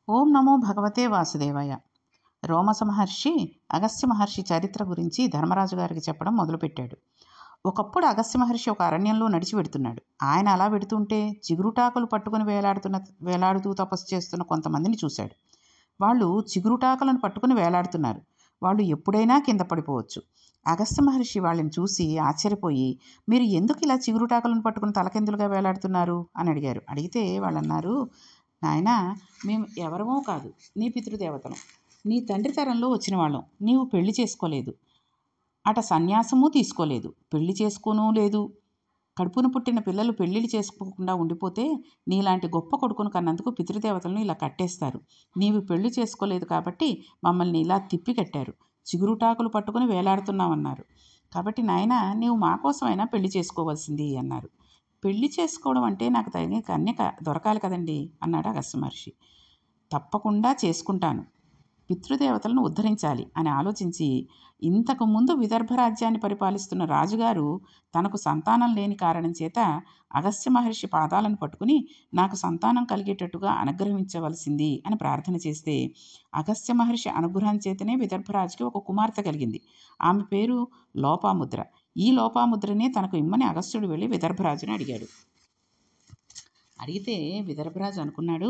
ఓం నమో భగవతే వాసుదేవాయ. రోమస మహర్షి అగస్త్య మహర్షి చరిత్ర గురించి ధర్మరాజు గారికి చెప్పడం మొదలుపెట్టాడు. ఒకప్పుడు అగస్త్య మహర్షి ఒక అరణ్యంలో నడిచి వెడుతున్నాడు. ఆయన అలా వెడుతుంటే చిగురుటాకులు పట్టుకుని వేలాడుతూ తపస్సు చేస్తున్న కొంతమందిని చూశాడు. వాళ్ళు చిగురుటాకులను పట్టుకుని వేలాడుతున్నారు. వాళ్ళు ఎప్పుడైనా కింద పడిపోవచ్చు. అగస్త్య మహర్షి వాళ్ళని చూసి ఆశ్చర్యపోయి, మీరు ఎందుకు ఇలా చిగురుటాకులను పట్టుకుని తలకిందులుగా వేలాడుతున్నారు అని అడిగారు. అడిగితే వాళ్ళన్నారు, నాయనా, మేము ఎవరమో కాదు, నీ పితృదేవతలం. నీ తండ్రి తరంలో వచ్చిన వాళ్ళం. నీవు పెళ్లి చేసుకోలేదు, అట సన్యాసము తీసుకోలేదు, పెళ్లి చేసుకోనూ లేదు. కడుపున పుట్టిన పిల్లలు పెళ్ళిళ్ళు చేసుకోకుండా ఉండిపోతే నీలాంటి గొప్ప కొడుకును కన్నందుకు పితృదేవతలను ఇలా కట్టేస్తారు. నీవు పెళ్లి చేసుకోలేదు కాబట్టి మమ్మల్ని ఇలా తిప్పి కట్టారు. చిగురుటాకులు పట్టుకుని వేలాడుతున్నామన్నారు. కాబట్టి నాయనా, నీవు మా కోసమైనా పెళ్లి చేసుకోవాల్సింది అన్నారు. పెళ్లి చేసుకోవడం అంటే నాకు తగిన కన్యక దొరకాలి కదండి అన్నాడు అగస్త్య మహర్షి. తప్పకుండా చేసుకుంటాను, పితృదేవతలను ఉద్ధరించాలి అని ఆలోచించి, ఇంతకుముందు విదర్భ రాజ్యాన్ని పరిపాలిస్తున్న రాజుగారు తనకు సంతానం లేని కారణం చేత అగస్త్య మహర్షి పాదాలను పట్టుకుని నాకు సంతానం కలిగేటట్టుగా అనుగ్రహించవలసింది అని ప్రార్థన చేస్తే, అగస్త్య మహర్షి అనుగ్రహం చేతనే విదర్భరాజుకి ఒక కుమార్తె కలిగింది. ఆమె పేరు లోపాముద్ర. ఈ లోపాముద్రనే తనకు ఇమ్మని అగస్త్యుడు వెళ్ళి విదర్భరాజుని అడిగాడు. అడిగితే విదర్భరాజు అనుకున్నాడు,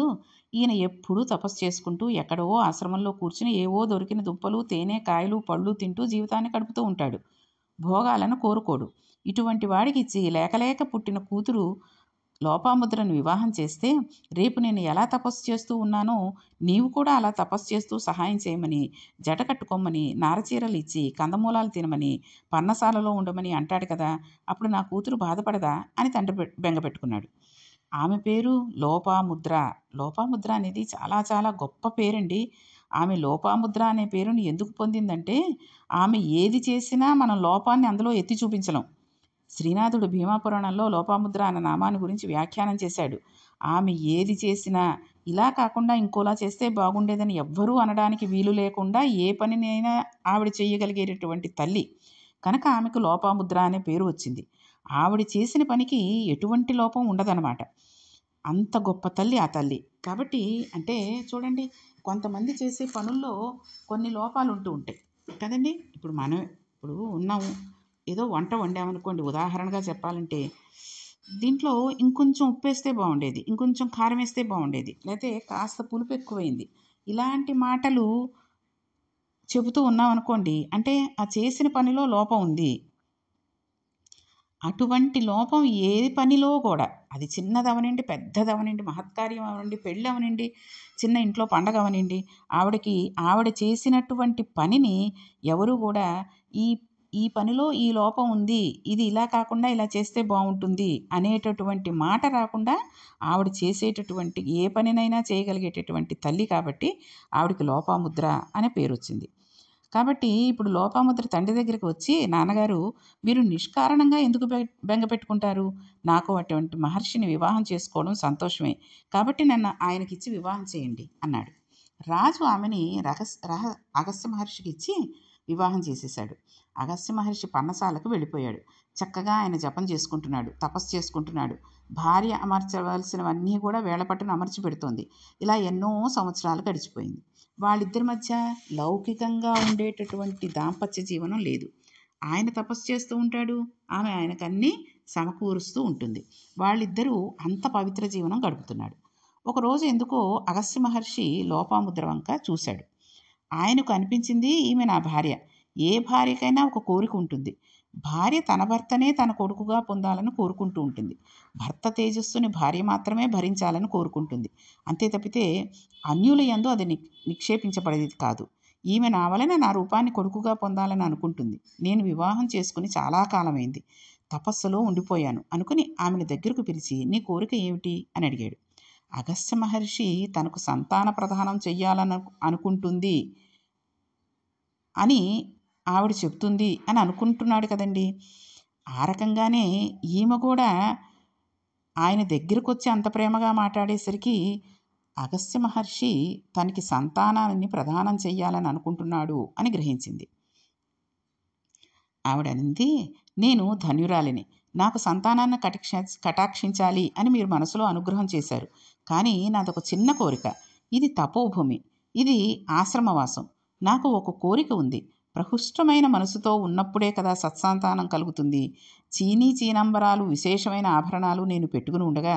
ఈయన ఎప్పుడూ తపస్సు చేసుకుంటూ ఎక్కడో ఆశ్రమంలో కూర్చుని ఏవో దొరికిన దుంపలు, తేనె, కాయలు, పళ్ళు తింటూ జీవితాన్ని గడుపుతూ ఉంటాడు. భోగాలను కోరుకోడు. ఇటువంటి వాడికి ఇచ్చి లేకలేక పుట్టిన కూతురు లోపాముద్రను వివాహం చేస్తే, రేపు నేను ఎలా తపస్సు చేస్తూ ఉన్నానో నీవు కూడా అలా తపస్సు చేస్తూ సహాయం చేయమని, జట కట్టుకోమని, నారచీరలు ఇచ్చి, కందమూలాలు తినమని, పన్నశాలలో ఉండమని అంటాడు కదా, అప్పుడు నా కూతురు బాధపడదా అని తండ్రి బెంగపెట్టుకున్నాడు. ఆమె పేరు లోపాముద్ర. లోపాముద్ర అనేది చాలా చాలా గొప్ప పేరండి. ఆమె లోపాముద్ర అనే పేరుని ఎందుకు పొందిందంటే, ఆమె ఏది చేసినా మనం లోపాన్ని అందులో ఎత్తి చూపించలేం. శ్రీనాథుడు భీమాపురాణంలో లోపాముద్ర అన్న నామాన్ని గురించి వ్యాఖ్యానం చేశాడు. ఆమె ఏది చేసినా ఇలా కాకుండా ఇంకోలా చేస్తే బాగుండేదని ఎవ్వరూ అనడానికి వీలు లేకుండా ఏ పనినైనా ఆవిడ చేయగలిగేటటువంటి తల్లి కనుక ఆమెకు లోపాముద్ర అనే పేరు వచ్చింది. ఆవిడ చేసిన పనికి ఎటువంటి లోపం ఉండదన్నమాట. అంత గొప్ప తల్లి ఆ తల్లి. కాబట్టి అంటే చూడండి, కొంతమంది చేసే పనుల్లో కొన్ని లోపాలు ఉంటూ ఉంటాయి కదండి. ఇప్పుడు ఉన్నాము, ఏదో వంట వండామనుకోండి, ఉదాహరణగా చెప్పాలంటే దీంట్లో ఇంకొంచెం ఉప్పు వేస్తే బాగుండేది, ఇంకొంచెం కారం వేస్తే బాగుండేది, లేకపోతే కాస్త పులుపు ఎక్కువైంది, ఇలాంటి మాటలు చెబుతూ ఉన్నామనుకోండి, అంటే ఆ చేసిన పనిలో లోపం ఉంది. అటువంటి లోపం ఏ పనిలో కూడా, అది చిన్నదవనండి, పెద్దదవనండి, మహత్కార్యం అవనండి, పెళ్ళి అవనండి, చిన్న ఇంట్లో పండగ అవనండి, ఆవిడ చేసినటువంటి పనిని ఎవరు కూడా ఈ ఈ పనిలో ఈ లోపం ఉంది, ఇది ఇలా కాకుండా ఇలా చేస్తే బాగుంటుంది అనేటటువంటి మాట రాకుండా ఆవిడ చేసేటటువంటి ఏ పనినైనా చేయగలిగేటటువంటి తల్లి కాబట్టి ఆవిడకి లోపాముద్ర అనే పేరు వచ్చింది. కాబట్టి ఇప్పుడు లోపాముద్ర తండ్రి దగ్గరికి వచ్చి, నాన్నగారు, మీరు నిష్కారణంగా ఎందుకు బెంగ పెట్టుకుంటారు? నాకు అటువంటి మహర్షిని వివాహం చేసుకోవడం సంతోషమే, కాబట్టి నన్ను ఆయనకిచ్చి వివాహం చేయండి అన్నాడు. రాజు ఆమెని అగస్త్య మహర్షికి ఇచ్చి వివాహం చేసేశాడు. అగస్త్య మహర్షి పన్నశాలకు వెళ్ళిపోయాడు. చక్కగా ఆయన జపం చేసుకుంటున్నాడు, తపస్సు చేసుకుంటున్నాడు. భార్య అమర్చవలసినవన్నీ కూడా వేళపట్టున అమర్చి పెడుతోంది. ఇలా ఎన్నో సంవత్సరాలు గడిచిపోయింది. వాళ్ళిద్దరి మధ్య లౌకికంగా ఉండేటటువంటి దాంపత్య జీవనం లేదు. ఆయన తపస్సు చేస్తూ ఉంటాడు, ఆమె ఆయనకన్నీ సమకూరుస్తూ ఉంటుంది. వాళ్ళిద్దరూ అంత పవిత్ర జీవనం గడుపుతున్నాడు. ఒకరోజు ఎందుకో అగస్త్య మహర్షి లోపాముద్ర వంక చూశాడు. ఆయనకు అనిపించింది, ఈమె నా భార్య. ఏ భార్యకైనా ఒక కోరిక ఉంటుంది. భార్య తన భర్తనే తన కొడుకుగా పొందాలని కోరుకుంటూ ఉంటుంది. భర్త తేజస్సుని భార్య మాత్రమే భరించాలని కోరుకుంటుంది. అంతే తప్పితే అన్యుల యందు అది నిక్షేపించబడేది కాదు. ఈమె నా వలన నా రూపాన్ని కొడుకుగా పొందాలని అనుకుంటుంది. నేను వివాహం చేసుకుని చాలా కాలమైంది, తపస్సులో ఉండిపోయాను అనుకుని ఆమెను దగ్గరకు పిలిచి, నీ కోరిక ఏమిటి అని అడిగాడు. అగస్త్య మహర్షి తనకు సంతాన ప్రదానం చెయ్యాలని అనుకుంటుంది అని ఆవిడ చెప్తుంది అని అనుకుంటున్నాడు కదండి. ఆ రకంగానే ఈమె కూడా ఆయన దగ్గరకు వచ్చి అంత ప్రేమగా మాట్లాడేసరికి అగస్త్య మహర్షి తనకి సంతానాన్ని ప్రదానం చెయ్యాలని అనుకుంటున్నాడు అని గ్రహించింది. ఆవిడ అనింది, నేను ధన్యురాలిని, నాకు సంతానాన్ని కటాక్షించాలి అని మీరు మనసులో అనుగ్రహం చేశారు. కానీ నాదొక చిన్న కోరిక. ఇది తపోభూమి, ఇది ఆశ్రమవాసం. నాకు ఒక కోరిక ఉంది. ప్రహుష్టమైన మనసుతో ఉన్నప్పుడే కదా సత్సంతానం కలుగుతుంది. చీనంబరాలు, విశేషమైన ఆభరణాలు నేను పెట్టుకుని ఉండగా,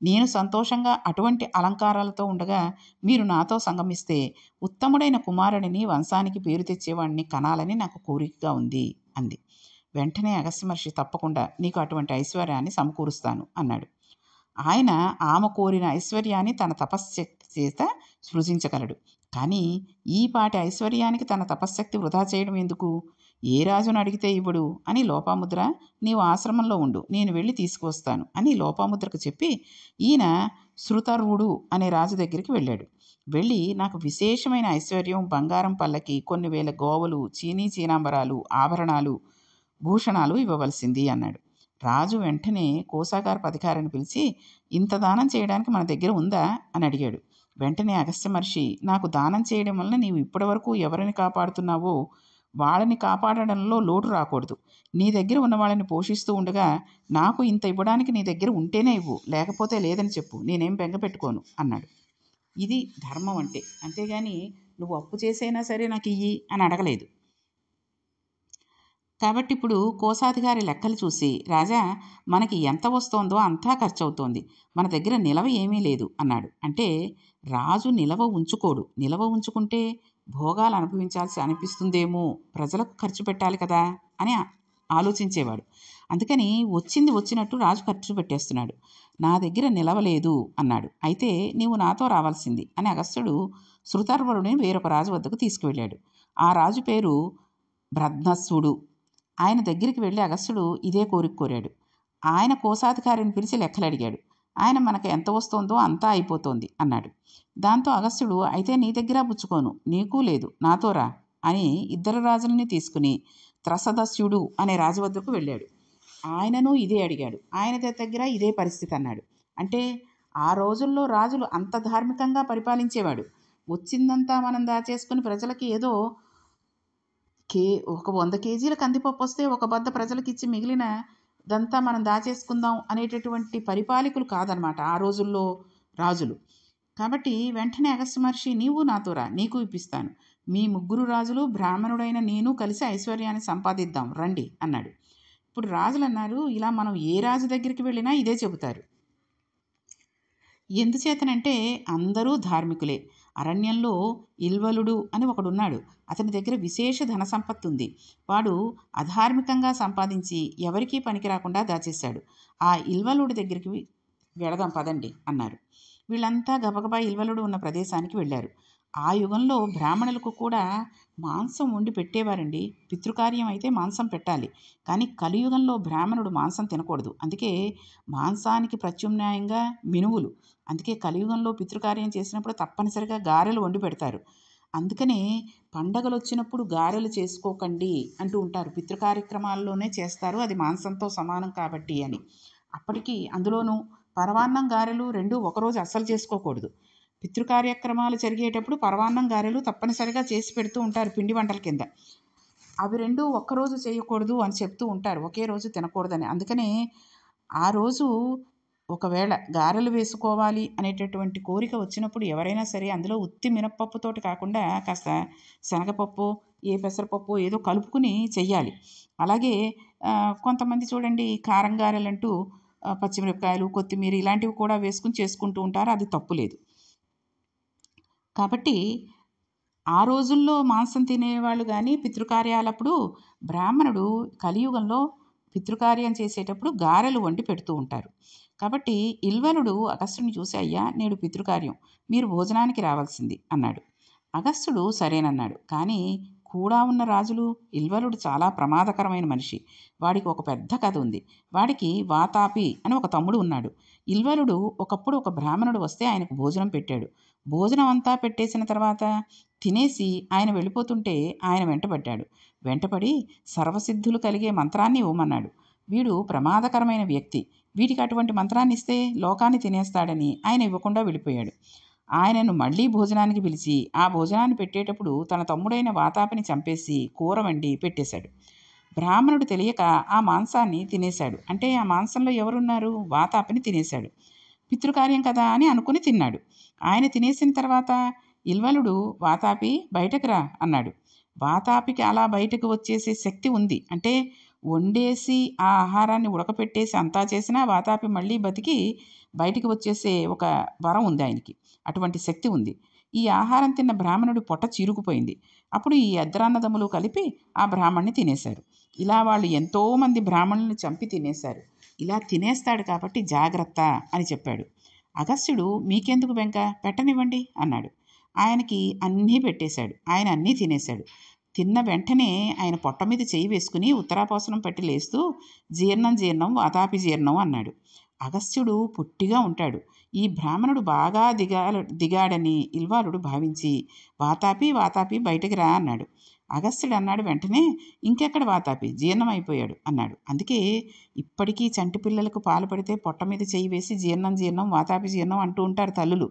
నేను సంతోషంగా అటువంటి అలంకారాలతో ఉండగా మీరు నాతో సంగమిస్తే ఉత్తముడైన కుమారుడిని, వంశానికి పేరు తెచ్చేవాడిని కనాలని నాకు కోరికగా ఉంది అంది. వెంటనే అగస్త్య మహర్షి, తప్పకుండా నీకు అటువంటి ఐశ్వర్యాన్ని సమకూరుస్తాను అన్నాడు. ఆయన ఆమె కోరిన ఐశ్వర్యాన్ని తన తపశ్శక్తి చేత సృజించగలడు. కానీ ఈ పాటి ఐశ్వర్యానికి తన తపశ్శక్తి వృధా చేయడం ఎందుకు? ఏ రాజును అడిగితే ఇవ్వడు అని లోపాముద్ర, నీవు ఆశ్రమంలో ఉండు, నేను వెళ్ళి తీసుకువస్తాను అని లోపాముద్రకు చెప్పి ఈయన శృతర్వుడు అనే రాజు దగ్గరికి వెళ్ళాడు. వెళ్ళి, నాకు విశేషమైన ఐశ్వర్యం, బంగారం పల్లకి, కొన్ని వేల గోవులు, చీనాంబరాలు, ఆభరణాలు, భూషణాలు ఇవ్వవలసింది అన్నాడు. రాజు వెంటనే కోశాగార అధికారిని పిలిచి, ఇంత దానం చేయడానికి మన దగ్గర ఉందా అని అడిగాడు. వెంటనే అగస్త్య మహర్షి, నాకు దానం చేయడం వలన నీవు ఇప్పటివరకు ఎవరిని కాపాడుతున్నావో వాళ్ళని కాపాడడంలో లోటు రాకూడదు. నీ దగ్గర ఉన్న వాళ్ళని పోషిస్తూ ఉండగా నాకు ఇంత ఇవ్వడానికి నీ దగ్గర ఉంటేనే ఇవ్వు, లేకపోతే లేదని చెప్పు, నేనేం బెంగ పెట్టుకోను అన్నాడు. ఇది ధర్మం అంటే. అంతేగాని నువ్వు అప్పు చేసైనా సరే నాకు ఇయ్యి అని అడగలేదు. కాబట్టి ఇప్పుడు కోశాధికారి లెక్కలు చూసి, రాజా, మనకి ఎంత వస్తోందో అంతా ఖర్చు అవుతోంది, మన దగ్గర నిలవ ఏమీ లేదు అన్నాడు. అంటే రాజు నిలవ ఉంచుకోడు. నిలవ ఉంచుకుంటే భోగాలు అనుభవించాల్సి అనిపిస్తుందేమో, ప్రజలకు ఖర్చు పెట్టాలి కదా అని ఆలోచించేవాడు. అందుకని వచ్చింది వచ్చినట్టు రాజు ఖర్చు పెట్టేస్తున్నాడు. నా దగ్గర నిలవలేదు అన్నాడు. అయితే నీవు నాతో రావాల్సింది అని అగస్త్యుడు శృతర్వరుడిని వేరొక రాజు వద్దకు తీసుకువెళ్ళాడు. ఆ రాజు పేరు బ్రధ్నస్సుడు. ఆయన దగ్గరికి వెళ్ళి అగస్త్యుడు ఇదే కోరిక కోరాడు. ఆయన కోశాధికారిని పిలిచి లెక్కలు అడిగాడు. ఆయన మనకు ఎంత వస్తోందో అంతా అయిపోతోంది అన్నాడు. దాంతో అగస్త్యుడు, అయితే నీ దగ్గర పుచ్చుకోను, నీకు లేదు, నాతో రా అని ఇద్దరు రాజులని తీసుకుని త్రసదస్యుడు అనే రాజు వద్దకు వెళ్ళాడు. ఆయనను ఇదే అడిగాడు. ఆయన దగ్గర ఇదే పరిస్థితి అన్నాడు. అంటే ఆ రోజుల్లో రాజులు అంత ధార్మికంగా పరిపాలించేవాడు. వచ్చిందంతా మనం దాచేసుకుని ప్రజలకి ఏదో ఒక 100 కేజీల కందిపప్పు వస్తే ఒక బద్ద ప్రజలకు ఇచ్చి మిగిలిన దంతా మనం దాచేసుకుందాం అనేటటువంటి పరిపాలకులు కాదనమాట ఆ రోజుల్లో రాజులు. కాబట్టి వెంటనే అగస్త్య మహర్షి, నీవు నాతో రా, నీకు ఇప్పిస్తాను, మీ ముగ్గురు రాజులు, బ్రాహ్మణుడైన నేను కలిసి ఐశ్వర్యాన్ని సంపాదిద్దాం రండి అన్నాడు. ఇప్పుడు రాజులు అన్నారు, ఇలా మనం ఏ రాజు దగ్గరికి వెళ్ళినా ఇదే చెబుతారు. ఎందుచేతనంటే అందరూ ధార్మికులే. అరణ్యంలో ఇల్వలుడు అని ఒకడున్నాడు. అతని దగ్గర విశేష ధన సంపత్తి ఉంది. వాడు అధార్మికంగా సంపాదించి ఎవరికీ పనికి రాకుండా దాచేశాడు. ఆ ఇల్వలుడి దగ్గరికి వెళదాం పదండి అన్నారు. వీళ్ళంతా గబగబా ఇల్వలుడు ఉన్న ప్రదేశానికి వెళ్ళారు. ఆ యుగంలో బ్రాహ్మణులకు కూడా మాంసం వండి పెట్టేవారండి. పితృకార్యం అయితే మాంసం పెట్టాలి, కానీ కలియుగంలో బ్రాహ్మణుడు మాంసం తినకూడదు. అందుకే మాంసానికి ప్రత్యామ్నాయంగా మినువులు. అందుకే కలియుగంలో పితృకార్యం చేసినప్పుడు తప్పనిసరిగా గారెలు వండి పెడతారు. అందుకనే పండగలు వచ్చినప్పుడు గారెలు చేసుకోకండి అంటూ ఉంటారు. పితృకార్యక్రమాల్లోనే చేస్తారు, అది మాంసంతో సమానం కాబట్టి అని. అప్పటికి అందులోనూ పరవాన్నం గారెలు రెండు ఒకరోజు అస్సలు చేసుకోకూడదు. పితృకార్యక్రమాలు జరిగేటప్పుడు పరవాన్నం గారెలు తప్పనిసరిగా చేసి పెడుతూ ఉంటారు పిండి వంటల కింద. అవి రెండు ఒక్కరోజు చేయకూడదు అని చెప్తూ ఉంటారు, ఒకే రోజు తినకూడదని. అందుకనే ఆ రోజు ఒకవేళ గారెలు వేసుకోవాలి అనేటటువంటి కోరిక వచ్చినప్పుడు ఎవరైనా సరే అందులో ఉత్తి మినప్పప్పుతోటి కాకుండా కాస్త శనగపప్పు, ఏ పెసరపప్పు ఏదో కలుపుకుని చెయ్యాలి. అలాగే కొంతమంది చూడండి కారం గారెలంటూ పచ్చిమిరపకాయలు, కొత్తిమీర ఇలాంటివి కూడా వేసుకుని చేసుకుంటూ ఉంటారు, అది తప్పులేదు. కాబట్టి ఆ రోజుల్లో మాంసం తినేవాళ్ళు కానీ పితృకార్యాలప్పుడు బ్రాహ్మణుడు కలియుగంలో పితృకార్యం చేసేటప్పుడు గారెలు వండి పెడుతూ ఉంటారు. కాబట్టి ఇల్వలుడు అగస్త్యుని చూసి, అయ్యా, నేడు పితృకార్యం, మీరు భోజనానికి రావాల్సింది అన్నాడు. అగస్త్యుడు సరేనన్నాడు. కానీ కూడా ఉన్న రాజులు, ఇల్వలుడు చాలా ప్రమాదకరమైన మనిషి, వాడికి ఒక పెద్ద కథ ఉంది. వాడికి వాతాపి అని ఒక తమ్ముడు ఉన్నాడు. ఇల్వలుడు ఒకప్పుడు ఒక బ్రాహ్మణుడు వస్తే ఆయనకు భోజనం పెట్టాడు. భోజనం అంతా పెట్టేసిన తర్వాత తినేసి ఆయన వెళ్ళిపోతుంటే ఆయన వెంటబడ్డాడు. వెంటపడి సర్వసిద్ధులు కలిగే మంత్రాన్ని ఇవ్వమన్నాడు. వీడు ప్రమాదకరమైన వ్యక్తి, వీటికి అటువంటి మంత్రాన్ని ఇస్తే లోకాన్ని తినేస్తాడని ఆయన ఇవ్వకుండా వెళ్ళిపోయాడు. ఆయనను మళ్ళీ భోజనానికి పిలిచి ఆ భోజనాన్ని పెట్టేటప్పుడు తన తమ్ముడైన వాతాపిని చంపేసి కూర వండి పెట్టేశాడు. బ్రాహ్మణుడు తెలియక ఆ మాంసాన్ని తినేశాడు. అంటే ఆ మాంసంలో ఎవరున్నారు? వాతాపిని తినేశాడు. పితృకార్యం కదా అని అనుకుని తిన్నాడు. ఆయన తినేసిన తర్వాత ఇల్వలుడు వాతాపి బయటకు రా అన్నాడు. వాతాపికి అలా బయటకు వచ్చేసే శక్తి ఉంది. అంటే వండేసి ఆ ఆహారాన్ని ఉడకపెట్టేసి అంతా చేసినా వాతాపి మళ్ళీ బతికి బయటికి వచ్చేసే ఒక వరం ఉంది ఆయనకి. అటువంటి శక్తి ఉంది. ఈ ఆహారం తిన్న బ్రాహ్మణుడి పొట్ట చీరుకుపోయింది. అప్పుడు ఈ ఇద్దరన్నదమ్ములు కలిపి ఆ బ్రాహ్మణ్ణి తినేశారు. ఇలా వాళ్ళు ఎంతోమంది బ్రాహ్మణులను చంపి తినేశారు. ఇలా తినేస్తాడు కాబట్టి జాగ్రత్త అని చెప్పాడు. అగస్త్యుడు మీకెందుకు బెంక, పెట్టనివ్వండి అన్నాడు. ఆయనకి అన్నీ పెట్టేశాడు. ఆయన అన్నీ తినేశాడు. తిన్న వెంటనే ఆయన పొట్ట మీద చేయి వేసుకుని ఉత్తరాపోసనం పట్టి లేస్తూ జీర్ణం జీర్ణం వాతాపి జీర్ణం అన్నాడు. అగస్త్యుడు పొట్టిగా ఉంటాడు. ఈ బ్రాహ్మణుడు బాగా దిగాడని ఇల్వాలుడు భావించి వాతాపి వాతాపి బయటికి రా అన్నాడు. అగస్త్యుడు అన్నాడు వెంటనే, ఇంకెక్కడ వాతాపి, జీర్ణం అయిపోయాడు అన్నాడు. అందుకే ఇప్పటికీ చంటి పిల్లలకు పాలు పడితే పొట్ట మీద చేయి వేసి జీర్ణం జీర్ణం వాతాపి జీర్ణం అంటూ ఉంటారు తల్లులు.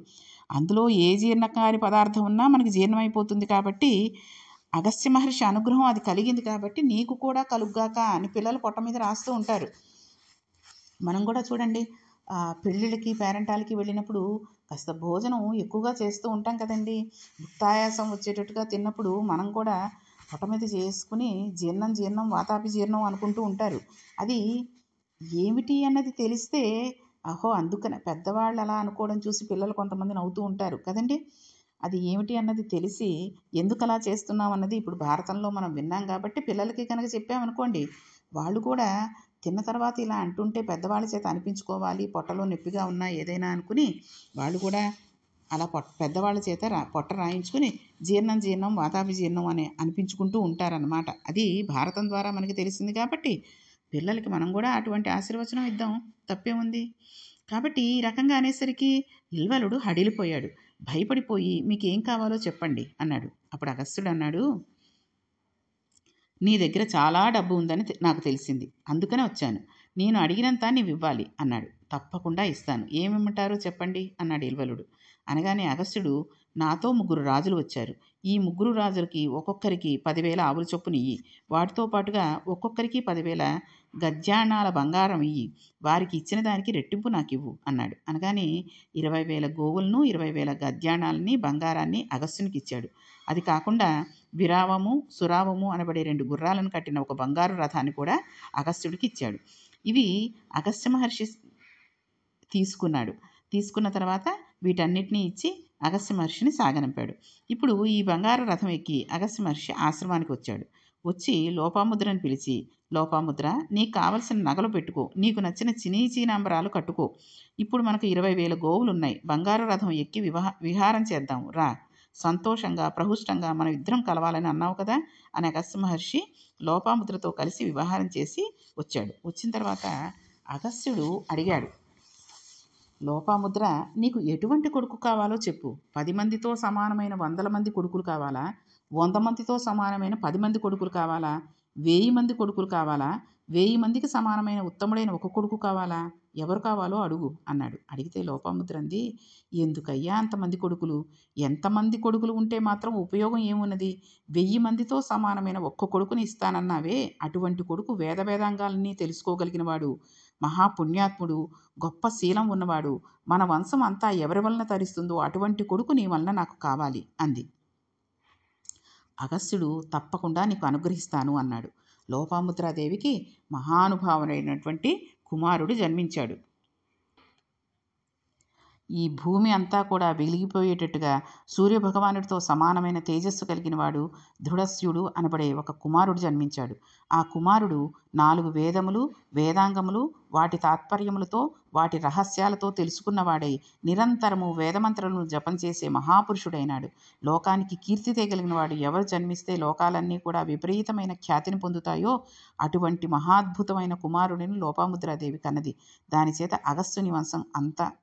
అందులో ఏ జీర్ణకారి పదార్థం ఉన్నా మనకి జీర్ణమైపోతుంది కాబట్టి అగస్త్య మహర్షి అనుగ్రహం అది కలిగింది కాబట్టి నీకు కూడా కలుగ్గాక అని పిల్లలు పొట్ట మీద రాస్తూ ఉంటారు. మనం కూడా చూడండి, పెళ్ళిళ్ళకి పేరెంటాలకి వెళ్ళినప్పుడు కాస్త భోజనం ఎక్కువగా చేస్తూ ఉంటాం కదండి. భుక్తాయాసం వచ్చేటట్టుగా తిన్నప్పుడు మనం కూడా పొట్ట మీద చేసుకుని జీర్ణం జీర్ణం వాతాపి జీర్ణం అనుకుంటూ ఉంటారు. అది ఏమిటి అన్నది తెలిస్తే అహో అందుకనే పెద్దవాళ్ళు అలా అనుకోవడం చూసి పిల్లలు కొంతమంది నవ్వుతూ ఉంటారు కదండి. అది ఏమిటి అన్నది తెలిసి ఎందుకు అలా చేస్తున్నాం అన్నది ఇప్పుడు భారతంలో మనం విన్నాం కాబట్టి పిల్లలకి కనుక చెప్పామనుకోండి, వాళ్ళు కూడా తిన్న తర్వాత ఇలా అంటుంటే పెద్దవాళ్ళ చేత అనిపించుకోవాలి, పొట్టలో నొప్పిగా ఉన్నా ఏదైనా అనుకుని వాళ్ళు కూడా అలా పెద్దవాళ్ళ చేత పొట్ట రాయించుకుని జీర్ణం జీర్ణం వాతాపి జీర్ణం అని అనిపించుకుంటూ ఉంటారనమాట. అది భారతం ద్వారా మనకి తెలిసింది కాబట్టి పిల్లలకి మనం కూడా అటువంటి ఆశీర్వచనం ఇద్దాం, తప్పేముంది. కాబట్టి ఈ రకంగా అనేసరికి ఇల్వలుడు హడిలిపోయాడు. భయపడిపోయి మీకేం కావాలో చెప్పండి అన్నాడు. అప్పుడు అగస్త్యుడు అన్నాడు, నీ దగ్గర చాలా డబ్బు ఉందని నాకు తెలిసింది, అందుకనే వచ్చాను. నేను అడిగినంత నీవు ఇవ్వాలి అన్నాడు. తప్పకుండా ఇస్తాను, ఏమిమ్మంటారో చెప్పండి అన్నాడు ఇల్వలుడు. అనగానే అగస్త్యుడు, నాతో 3 రాజులు వచ్చారు. ఈ 3 రాజులకి ఒక్కొక్కరికి 10,000 ఆవుల చొప్పున ఇయ్యి. వాటితో పాటుగా ఒక్కొక్కరికి 10,000 గజ్జాణాల బంగారం ఇయ్యి. వారికి ఇచ్చిన దానికి రెట్టింపు నాకు ఇవ్వు అన్నాడు. అనగానే 20,000 గోవులను 20,000 గజ్జాణాలని బంగారాన్ని అగస్త్యునికి ఇచ్చాడు. అది కాకుండా విరావము సురావము అనబడే 2 గుర్రాలను కట్టిన ఒక బంగారు రథాన్ని కూడా అగస్త్యుడికి ఇచ్చాడు. ఇవి అగస్త్య మహర్షి తీసుకున్నాడు. తీసుకున్న తర్వాత వీటన్నిటినీ ఇచ్చి అగస్త్య మహర్షిని సాగనంపాడు. ఇప్పుడు ఈ బంగారు రథం ఎక్కి అగస్త్య మహర్షి ఆశ్రమానికి వచ్చాడు. వచ్చి లోపాముద్రని పిలిచి, లోపాముద్ర, నీకు కావలసిన నగలు పెట్టుకో, నీకు నచ్చిన చీనాంబరాలు కట్టుకో. ఇప్పుడు మనకు 20,000 గోవులు ఉన్నాయి. బంగారు రథం ఎక్కి విహారం చేద్దాం రా. సంతోషంగా ప్రహుష్టంగా మనం ఇద్దరం కలవాలని అన్నావు కదా అని అగస్త్య మహర్షి లోపాముద్రతో కలిసి వివాహారం చేసి వచ్చాడు. వచ్చిన తర్వాత అగస్త్యుడు అడిగాడు, లోపాముద్ర, నీకు ఎటువంటి కొడుకు కావాలో చెప్పు. 10 మందితో సమానమైన 100 మంది కొడుకులు కావాలా? 100 మందితో సమానమైన 10 మంది కొడుకులు కావాలా? 1000 మంది కొడుకులు కావాలా? 1000 మందికి సమానమైన ఉత్తముడైన ఒక కొడుకు కావాలా? ఎవరు కావాలో అడుగు అన్నాడు. అడిగితే లోపాముద్ర అంది, ఎందుకయ్యా అంతమంది కొడుకులు? ఎంతమంది కొడుకులు ఉంటే మాత్రం ఉపయోగం ఏమున్నది? 1000 మందితో సమానమైన ఒక్క కొడుకుని ఇస్తానన్నావే, అటువంటి కొడుకు వేదాంగాలన్నీ తెలుసుకోగలిగినవాడు, మహాపుణ్యాత్ముడు, గొప్ప శీలం ఉన్నవాడు, మన వంశం అంతా ఎవరి వలన తరిస్తుందో అటువంటి కొడుకు నీ వలన నాకు కావాలి అంది. అగస్త్యుడు, తప్పకుండా నీకు అనుగ్రహిస్తాను అన్నాడు. లోపాముద్రాదేవికి మహానుభావుడైనటువంటి కుమారుడు జన్మించాడు. ఈ భూమి అంతా కూడా వెలిగిపోయేటట్టుగా సూర్యభగవానుడితో సమానమైన తేజస్సు కలిగిన వాడు దృఢస్యుడు అనబడే ఒక కుమారుడు జన్మించాడు. ఆ కుమారుడు 4 వేదములు, వేదాంగములు, వాటి తాత్పర్యములతో, వాటి రహస్యాలతో తెలుసుకున్నవాడై నిరంతరము వేదమంత్రములను జపం చేసే మహాపురుషుడైనాడు. లోకానికి కీర్తి తేగలిగిన వాడు ఎవరు జన్మిస్తే లోకాలన్నీ కూడా విపరీతమైన ఖ్యాతిని పొందుతాయో అటువంటి మహాద్భుతమైన కుమారుడిని లోపాముద్రాదేవి కన్నది. దానిచేత అగస్త్యుని వంశం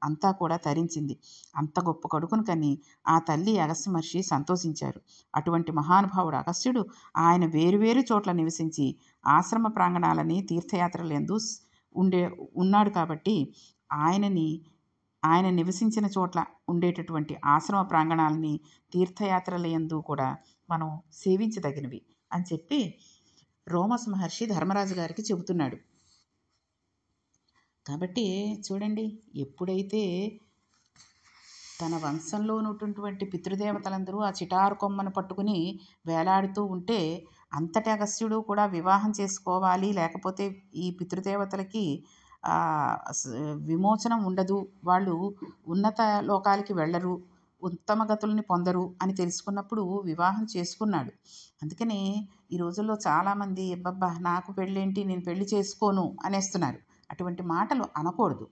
అంతా కూడా తరించింది. అంత గొప్ప కొడుకును కని ఆ తల్లి అగస్త్య మహర్షి సంతోషించారు. అటువంటి మహానుభావుడు అగస్త్యుడు ఆయన వేరువేరు చోట్ల నివసించి ఆశ్రమ ప్రాంగణాలని తీర్థయాత్రలందు ఉన్నాడు కాబట్టి ఆయన నివసించిన చోట్ల ఉండేటటువంటి ఆశ్రమ ప్రాంగణాలని తీర్థయాత్రలందు కూడా మనం సేవించదగినవి అని చెప్పి రోమస్ మహర్షి ధర్మరాజు గారికి చెబుతున్నాడు. కాబట్టి చూడండి, ఎప్పుడైతే తన వంశంలో ఉన్నటువంటి పితృదేవతలందరూ ఆ చిటారు కొమ్మను పట్టుకుని వేలాడుతూ ఉంటే అంతటి అగస్త్యుడు కూడా వివాహం చేసుకోవాలి, లేకపోతే ఈ పితృదేవతలకి విమోచనం ఉండదు, వాళ్ళు ఉన్నత లోకాలకి వెళ్ళరు, ఉత్తమ గతుల్ని పొందరు అని తెలుసుకున్నప్పుడు వివాహం చేసుకున్నాడు. అందుకనే ఈ రోజుల్లో చాలామంది అబ్బబ్బా నాకు పెళ్ళేంటి, నేను పెళ్లి చేసుకోను అనేస్తున్నారు. అటువంటి మాటలు అనకూడదు.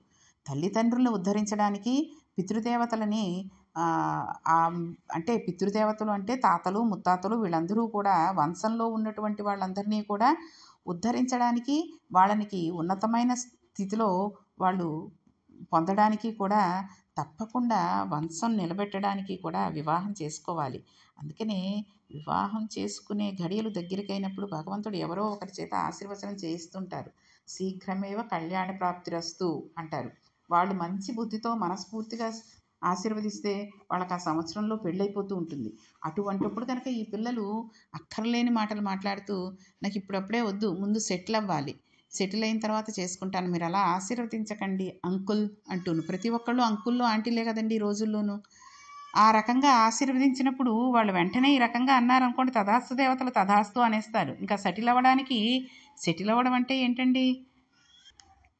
తల్లిదండ్రులను ఉద్ధరించడానికి పితృదేవతలని అంటే పితృదేవతలు అంటే తాతలు ముత్తాతలు వీళ్ళందరూ కూడా వంశంలో ఉన్నటువంటి వాళ్ళందరినీ కూడా ఉద్ధరించడానికి, వాళ్ళకి ఉన్నతమైన స్థితిలో వాళ్ళు పొందడానికి కూడా తప్పకుండా వంశం నిలబెట్టడానికి కూడా వివాహం చేసుకోవాలి. అందుకనే వివాహం చేసుకునే ఘడియలు దగ్గరికైనప్పుడు భగవంతుడు ఎవరో ఒకరి చేత ఆశీర్వచనం చేయిస్తుంటారు. శీఘ్రమేవ కళ్యాణ ప్రాప్తిరస్తు అంటారు. వాళ్ళు మంచి బుద్ధితో మనస్ఫూర్తిగా ఆశీర్వదిస్తే వాళ్ళకి ఆ సంవత్సరంలో పెళ్ళైపోతూ ఉంటుంది. అటువంటిప్పుడు కనుక ఈ పిల్లలు అక్కర్లేని మాటలు మాట్లాడుతూ నాకు ఇప్పుడప్పుడే వద్దు, ముందు సెటిల్ అవ్వాలి, సెటిల్ అయిన తర్వాత చేసుకుంటాను, మీరు అలా ఆశీర్వదించకండి అంకుల్ అంటూను. ప్రతి ఒక్కళ్ళు అంకుల్లో ఆంటీలే కదండి ఈ రోజుల్లోనూ. ఆ రకంగా ఆశీర్వదించినప్పుడు వాళ్ళు వెంటనే ఈ రకంగా అన్నారనుకోండి, తథాస్తు దేవతలు తథాస్తు అనేస్తారు. ఇంకా సెటిల్ అవ్వడం అంటే ఏంటండి?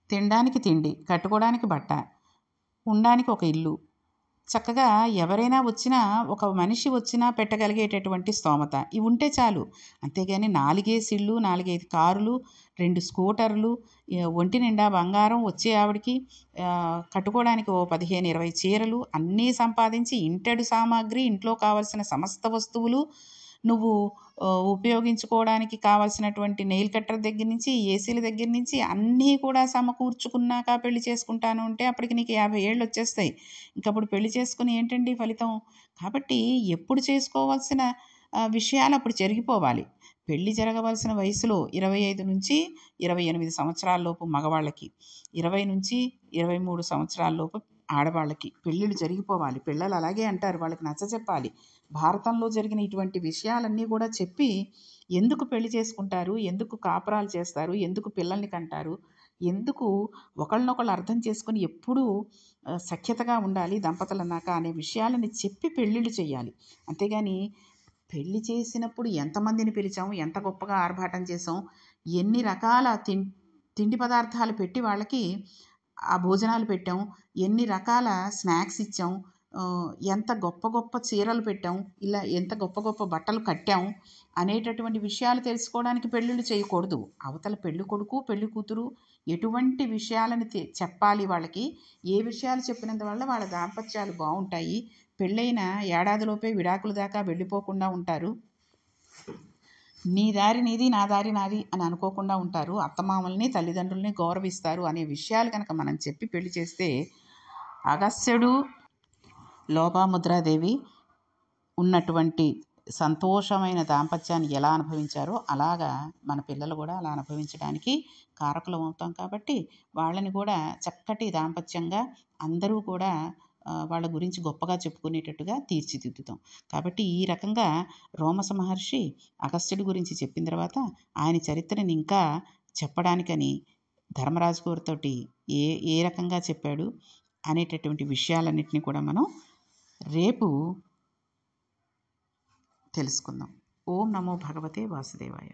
తినడానికి తిండి, కట్టుకోవడానికి బట్ట, ఉండడానికి ఒక ఇల్లు, చక్కగా ఎవరైనా వచ్చినా ఒక మనిషి వచ్చినా పెట్టగలిగేటటువంటి స్తోమత ఇవి ఉంటే చాలు. అంతేగాని 4 ఇళ్ళు, 4-5 కారులు, 2 స్కూటర్లు, ఒంటి నిండా బంగారం, వచ్చే ఆవిడకి కట్టుకోవడానికి ఓ 15-20 చీరలు అన్నీ సంపాదించి ఇంటెడు సామాగ్రి, ఇంట్లో కావలసిన సమస్త వస్తువులు నువ్వు ఉపయోగించుకోవడానికి కావాల్సినటువంటి నెయిల్ కట్టర్ దగ్గర నుంచి, ఏసీల దగ్గర నుంచి అన్నీ కూడా సమకూర్చుకున్నాక పెళ్లి చేసుకుంటాను అంటే అప్పటికి నీకు 50 ఏళ్ళు వచ్చేస్తాయి. ఇంకప్పుడు పెళ్లి చేసుకుని ఏంటండి ఫలితం? కాబట్టి ఎప్పుడు చేసుకోవాల్సిన విషయాలు అప్పుడు జరిగిపోవాలి. పెళ్లి జరగవలసిన వయసులో 25-28 సంవత్సరాలలోపు మగవాళ్ళకి, 20-23 సంవత్సరాలలోపు ఆడవాళ్ళకి పెళ్ళిళ్ళు జరిగిపోవాలి. పిల్లలు అలాగే అంటారు, వాళ్ళకి నచ్చచెప్పాలి. భారతంలో జరిగిన ఇటువంటి విషయాలన్నీ కూడా చెప్పి ఎందుకు పెళ్లి చేసుకుంటారు, ఎందుకు కాపురాలు చేస్తారు, ఎందుకు పిల్లల్ని కంటారు, ఎందుకు ఒకళ్ళనొకళ్ళు అర్థం చేసుకొని ఎప్పుడూ సఖ్యతగా ఉండాలి దంపతులన్నాక అనే విషయాలని చెప్పి పెళ్ళిళ్ళు చేయాలి. అంతేగాని పెళ్లి చేసినప్పుడు ఎంతమందిని పిలిచాం, ఎంత గొప్పగా ఆర్భాటం చేసాం, ఎన్ని రకాల తిండి పదార్థాలు పెట్టి వాళ్ళకి ఆ భోజనాలు పెట్టాం, ఎన్ని రకాల స్నాక్స్ ఇచ్చాం, ఎంత గొప్ప గొప్ప చీరలు పెట్టాం, ఇలా ఎంత గొప్ప గొప్ప బట్టలు కట్టాం అనేటటువంటి విషయాలు తెలుసుకోవడానికి పెళ్ళిళ్ళు చేయకూడదు. అవతల పెళ్ళి కొడుకు పెళ్ళి కూతురు ఎటువంటి విషయాలను చెప్పాలి వాళ్ళకి, ఏ విషయాలు చెప్పినందు వల్ల వాళ్ళ దాంపత్యాలు బాగుంటాయి, పెళ్ళైన ఏడాదిలోపే విడాకుల దాకా వెళ్ళిపోకుండా ఉంటారు, నీ దారి నీది నా దారి నాది అని అనుకోకుండా ఉంటారు, అత్తమామల్ని తల్లిదండ్రుల్ని గౌరవిస్తారు అనే విషయాలు కనుక మనం చెప్పి పెళ్లి చేస్తే అగస్త్యుడు లోపాముద్రాదేవి ఉన్నటువంటి సంతోషమైన దాంపత్యాన్ని ఎలా అనుభవించారో అలాగా మన పిల్లలు కూడా అలా అనుభవించడానికి కారకులం అవుతాం. కాబట్టి వాళ్ళని కూడా చక్కటి దాంపత్యంగా అందరూ కూడా వాళ్ళ గురించి గొప్పగా చెప్పుకునేటట్టుగా తీర్చిదిద్దుతాం. కాబట్టి ఈ రకంగా రోమస మహర్షి అగస్త్యుడి గురించి చెప్పిన తర్వాత ఆయన చరిత్రని ఇంకా చెప్పడానికని ధర్మరాజు గారితోటి ఏ ఏ రకంగా చెప్పాడు అనేటటువంటి విషయాలన్నింటినీ కూడా మనం రేపు తెలుసుకుందాం. ఓం నమో భగవతే వాసుదేవాయ.